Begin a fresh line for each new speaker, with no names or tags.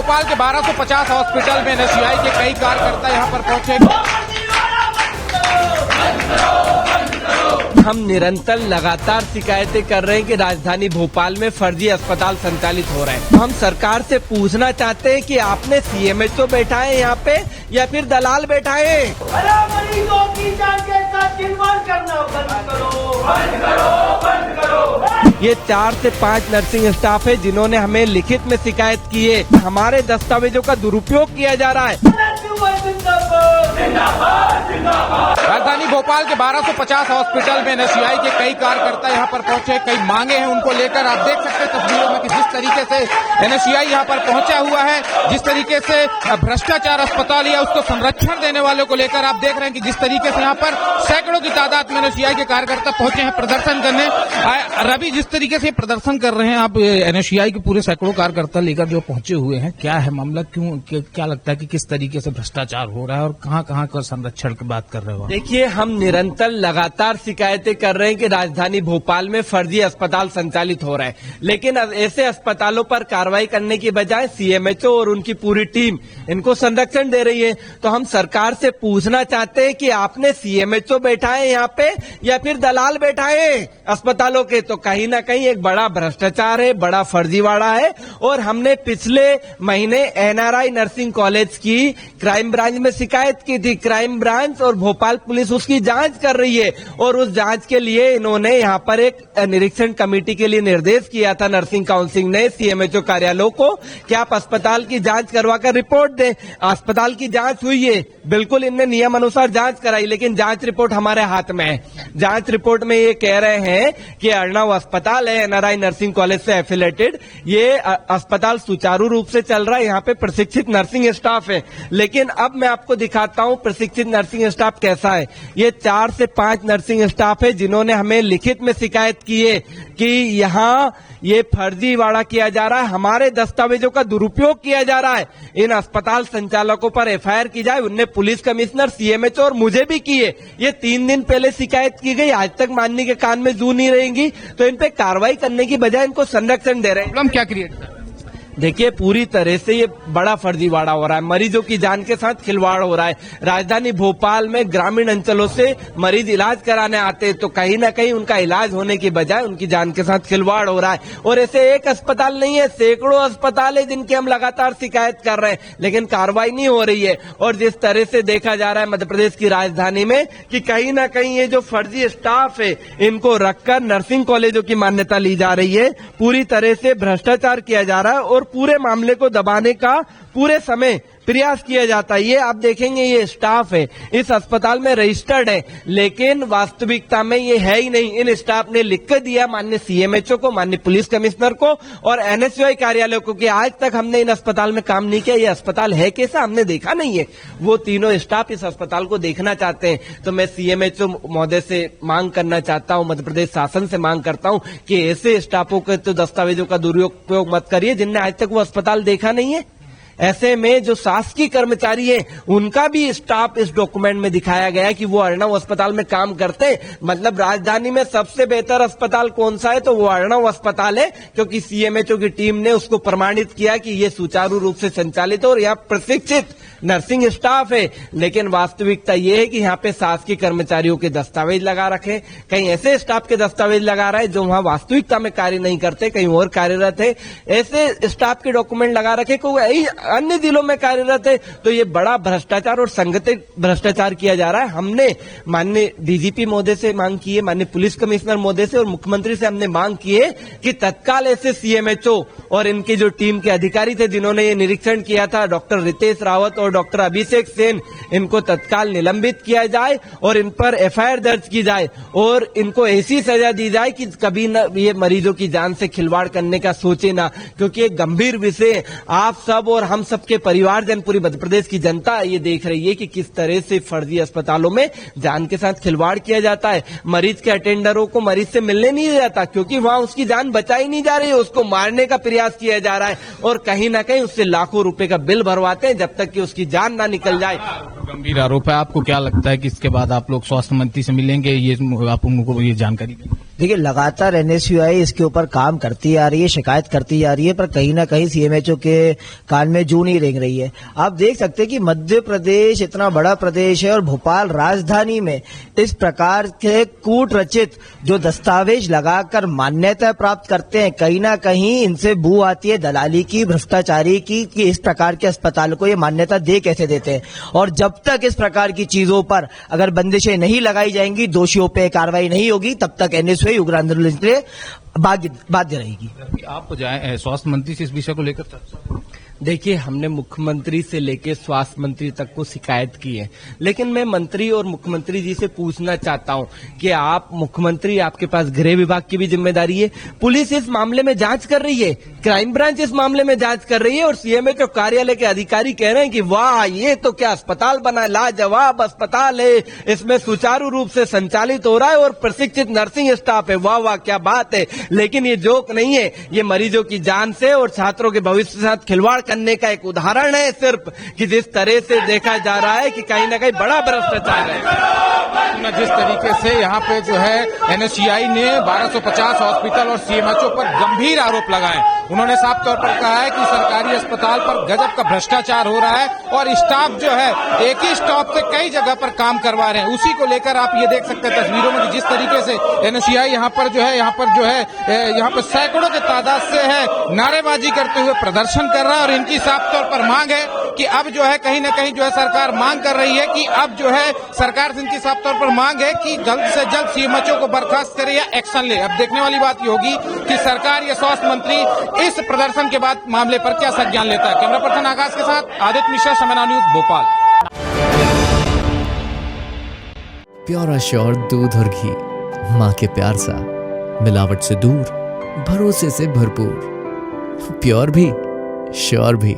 भोपाल के 1250 हॉस्पिटल में एनएसयूआई के कई कार्यकर्ता यहां पर पहुंचे।
हम निरंतर लगातार शिकायतें कर रहे हैं कि राजधानी भोपाल में फर्जी अस्पताल संचालित हो रहे हैं। हम सरकार से पूछना चाहते हैं कि आपने सीएमएचओ बैठाए यहाँ पे या फिर दलाल बैठाए।
मरीजों की जान के साथ खिलवाड़ करना बंद करो, बंद करो, बंद करो।
ये 4 से 5 नर्सिंग स्टाफ है जिन्होंने हमें लिखित में शिकायत की है। हमारे दस्तावेजों का दुरुपयोग किया जा रहा है।
राजधानी भोपाल के 1250 हॉस्पिटल में एनएसयूआई के कई कार्यकर्ता यहां पर पहुंचे, कई मांगे हैं उनको लेकर। आप देख सकते हैं तस्वीरों में कि जिस तरीके से एनएसयूआई यहां पर पहुंचा हुआ है, जिस तरीके से भ्रष्टाचार अस्पताल या उसको संरक्षण देने वालों को लेकर आप देख रहे हैं कि जिस तरीके से यहां पर सैकड़ों की तादाद में एनएसयूआई के कार्यकर्ता पहुंचे हैं प्रदर्शन करने। रवि, जिस तरीके से प्रदर्शन कर रहे हैं आप, एनएसयूआई के पूरे सैकड़ों कार्यकर्ता लेकर जो पहुंचे हुए हैं, क्या है मामला? क्यों, क्या लगता है कि किस तरीके से भ्रष्टाचार हो रहा है और कहां कहां का संरक्षण की बात कर रहे हो?
देखिए, हम निरंतर लगातार शिकायतें कर रहे हैं कि राजधानी भोपाल में फर्जी अस्पताल संचालित हो रहे हैं, लेकिन ऐसे अस्पतालों पर कार्रवाई करने की बजाय सीएमएचओ और उनकी पूरी टीम इनको संरक्षण दे रही है। तो हम सरकार से पूछना चाहते हैं कि आपने सीएमएचओ बैठाए यहाँ पे या फिर दलाल बैठाए अस्पतालों के। तो कहीं ना कहीं एक बड़ा भ्रष्टाचार है, बड़ा फर्जीवाड़ा है। और हमने पिछले महीने एनआरआई नर्सिंग कॉलेज की क्राइम ब्रांच में शिकायत की थी। क्राइम ब्रांच और भोपाल पुलिस उसकी जांच कर रही है और उस जांच के लिए इन्होंने यहाँ पर एक निरीक्षण कमेटी के लिए निर्देश किया था नर्सिंग काउंसिल ने सीएमएचओ कार्यालयों को कि आप अस्पताल की जांच करवाकर रिपोर्ट दें। अस्पताल की जांच हुई है, बिल्कुल इनने नियम अनुसार जांच कराई, लेकिन जांच रिपोर्ट हमारे हाथ में है। जांच रिपोर्ट में ये कह रहे हैं कि अर्णव अस्पताल है एनआरआई नर्सिंग कॉलेज से एफिलेटेड, ये अस्पताल सुचारू रूप से चल रहा है, यहाँ पे प्रशिक्षित नर्सिंग स्टाफ है। लेकिन अब मैं आपको दिखाता हूँ प्रशिक्षित नर्सिंग स्टाफ कैसा है। ये 4 से 5 नर्सिंग स्टाफ है जिन्होंने हमें लिखित में शिकायत की है कि यहाँ ये फर्जीवाड़ा किया जा रहा है, हमारे दस्तावेजों का दुरुपयोग किया जा रहा है। इन अस्पताल संचालकों पर एफआईआर की जाए। उनने पुलिस कमिश्नर, सीएमएचओ और मुझे भी की है। ये 3 दिन पहले शिकायत की गई, आज तक मानने के कान में जू नहीं रहेंगी। तो इन पे कार्रवाई करने की बजाय इनको संरक्षण दे रहे हैं।
प्रॉब्लम क्या क्रिएट कर?
देखिए, पूरी तरह से ये बड़ा फर्जीवाड़ा हो रहा है, मरीजों की जान के साथ खिलवाड़ हो रहा है। राजधानी भोपाल में ग्रामीण अंचलों से मरीज इलाज कराने आते हैं, तो कहीं ना कहीं उनका इलाज होने की बजाय उनकी जान के साथ खिलवाड़ हो रहा है। और ऐसे एक अस्पताल नहीं है, सैकड़ों अस्पताल है जिनकी हम लगातार शिकायत कर रहे हैं, लेकिन कार्रवाई नहीं हो रही है। और जिस तरह से देखा जा रहा है मध्य प्रदेश की राजधानी में कि कहीं ना कहीं ये जो फर्जी स्टाफ है इनको रखकर नर्सिंग कॉलेजों की मान्यता ली जा रही है, पूरी तरह से भ्रष्टाचार किया जा रहा है और पूरे मामले को दबाने का पूरे समय प्रयास किया जाता है। ये आप देखेंगे, ये स्टाफ है इस अस्पताल में रजिस्टर्ड है, लेकिन वास्तविकता में ये है ही नहीं। इन स्टाफ ने लिख कर दिया माननीय सीएमएचओ को, माननीय पुलिस कमिश्नर को और एनएसयूआई कार्यालय को कि आज तक हमने इन अस्पताल में काम नहीं किया, ये अस्पताल है कैसा हमने देखा नहीं है। वो तीनों स्टाफ इस अस्पताल को देखना चाहते हैं। तो मैं सीएमएचओ महोदय से मांग करना चाहता हूं, मध्य प्रदेश शासन से मांग करता हूं कि ऐसे स्टाफों के तो दस्तावेजों का दुरुपयोग मत करिए जिनने आज तक वो अस्पताल देखा नहीं है। ऐसे में जो शासकीय कर्मचारी हैं उनका भी स्टाफ इस डॉक्यूमेंट में दिखाया गया है कि वो अर्णव अस्पताल में काम करते हैं। मतलब राजधानी में सबसे बेहतर अस्पताल कौन सा है, तो वो अर्णव अस्पताल है, क्योंकि सीएमएचओ की टीम ने उसको प्रमाणित किया कि ये सुचारू रूप से संचालित है और यहाँ प्रशिक्षित नर्सिंग स्टाफ है। लेकिन वास्तविकता ये है कि यहाँ पे शासकीय कर्मचारियों के दस्तावेज लगा रखे, कहीं ऐसे स्टाफ के दस्तावेज लगा रहा है जो वहाँ वास्तविकता में कार्य नहीं करते, कहीं और कार्यरत है। ऐसे स्टाफ के डॉक्यूमेंट लगा रखे, कोई अन्य जिलों में कार्यरत है। तो ये बड़ा भ्रष्टाचार और संगठित भ्रष्टाचार किया जा रहा है। हमने माननीय डीजीपी महोदय से मांग की है, माननीय पुलिस कमिश्नर महोदय से और मुख्यमंत्री से हमने मांग की है कि तत्काल ऐसे सीएमएचओ और इनकी जो टीम के अधिकारी थे जिन्होंने ये निरीक्षण किया था, डॉक्टर रितेश रावत और डॉक्टर अभिषेक सेन, इनको तत्काल निलंबित किया जाए और इन पर एफआईआर दर्ज की जाए और इनको ऐसी सजा दी जाए कि कभी न ये मरीजों की जान से खिलवाड़ करने का सोचे ना, क्योंकि एक गंभीर विषय आप सब और हम सब के परिवारजन, पूरी मध्य प्रदेश की जनता ये देख रही है कि किस तरह से फर्जी अस्पतालों में जान के साथ खिलवाड़ किया जाता है। मरीज के अटेंडरों को मरीज से मिलने नहीं जाता क्योंकि वहां उसकी जान बचाई नहीं जा रही है, उसको मारने का प्रयास किया जा रहा है और कहीं ना कहीं उससे लाखों रुपए का बिल भरवाते हैं जब तक कि उसकी जान ना निकल जाए।
गंभीर आरोप है। आपको क्या लगता है कि इसके बाद आप लोग स्वास्थ्य मंत्री से मिलेंगे, ये आप उनको ये जानकारी देंगे?
देखिए, लगातार एनएसयूआई इसके ऊपर काम करती आ रही है, शिकायत करती जा रही है, पर कहीं ना कहीं सीएमएचओ के कान में जू नहीं रेंग रही है। आप देख सकते हैं कि मध्य प्रदेश इतना बड़ा प्रदेश है और भोपाल राजधानी में इस प्रकार के कूट रचित जो दस्तावेज लगाकर मान्यता प्राप्त करते हैं, कहीं ना कहीं इनसे बू आती है दलाली की, भ्रष्टाचारी की, कि इस प्रकार के अस्पताल को ये मान्यता दे कैसे देते हैं। और जब तक इस प्रकार की चीजों पर अगर बंदिशें नहीं लगाई जाएंगी, दोषियों पे कार्रवाई नहीं होगी, तब तक एनएसयूआई उग्र आंदोलन के लिए बाध्य रहेगी।
आप जाए स्वास्थ्य मंत्री से इस विषय को लेकर चर्चा।
देखिए, हमने मुख्यमंत्री से लेकर स्वास्थ्य मंत्री तक को शिकायत की है, लेकिन मैं मंत्री और मुख्यमंत्री जी से पूछना चाहता हूं कि आप मुख्यमंत्री, आपके पास गृह विभाग की भी जिम्मेदारी है, पुलिस इस मामले में जांच कर रही है, क्राइम ब्रांच इस मामले में जांच कर रही है, और सीएमएचओ कार्यालय के अधिकारी कह रहे हैं कि वाह, ये तो क्या अस्पताल बना है, लाजवाब अस्पताल है, इसमें सुचारू रूप से संचालित हो रहा है और प्रशिक्षित नर्सिंग स्टाफ है, वाह वाह क्या बात है। लेकिन ये जोक नहीं है, ये मरीजों की जान से और छात्रों के भविष्य के साथ खिलवाड़ करने का एक उदाहरण है सिर्फ, कि जिस तरह से देखा जा रहा है कि कहीं ना कहीं बड़ा भ्रष्टाचार है।
जिस तरीके से यहाँ पे जो है एनएसयूआई ने 1250 हॉस्पिटल और सीएमएचओ पर गंभीर आरोप लगाए। उन्होंने साफ तौर पर कहा है कि सरकारी अस्पताल पर गजब का भ्रष्टाचार हो रहा है और स्टाफ जो है एक ही स्टाफ से कई जगह पर काम करवा रहे हैं। उसी को लेकर आप ये देख सकते हैं तस्वीरों में कि जिस तरीके से एनएसयूआई यहाँ पर सैकड़ों के तादाद से है नारेबाजी करते हुए प्रदर्शन कर रहा है। और इनकी साफ तौर पर मांग है कि अब जो है कहीं ना कहीं जो है सरकार मांग कर रही है कि अब जो है सरकार से इनकी साफ तौर पर मांग है कि जल्द से जल्द सीएमएचओ को बर्खास्त करे या एक्शन ले। अब देखने वाली बात ये होगी कि सरकार या स्वास्थ्य मंत्री इस प्रदर्शन के बाद मामले पर क्या संज्ञान लेता है। कैमरा पर्सन आकाश के साथ आदित्य मिश्रा, समय now news, Bhopal.
Pure sure दूध और घी, माँ के प्यार सा, मिलावट से दूर, भरोसे से भरपूर, प्योर भी श्योर भी।